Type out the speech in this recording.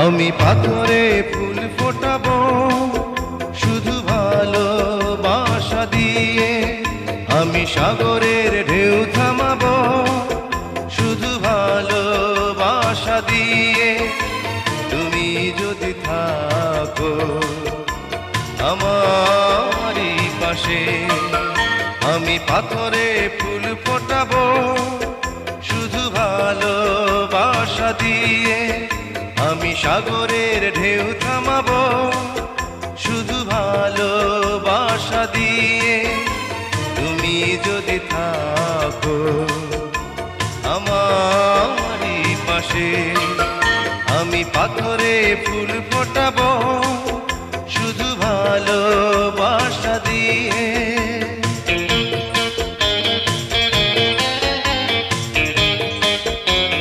আমি পাথরে ফুল ফোটাবো শুধু ভালোবাসা দিয়ে, আমি সাগরের ঢেউ থামাবো শুধু ভালোবাসা দিয়ে। তুমি যদি থাকো আমারই পাশে, আমি পাথরে ফুল ফোটাবো শুধু ভালোবাসা দিয়ে, আমি সাগরের ঢেউ থামাবো শুধু ভালোবাসা দিয়ে। তুমি যদি থাকো আমারই পাশে, আমি পাথরে ফুল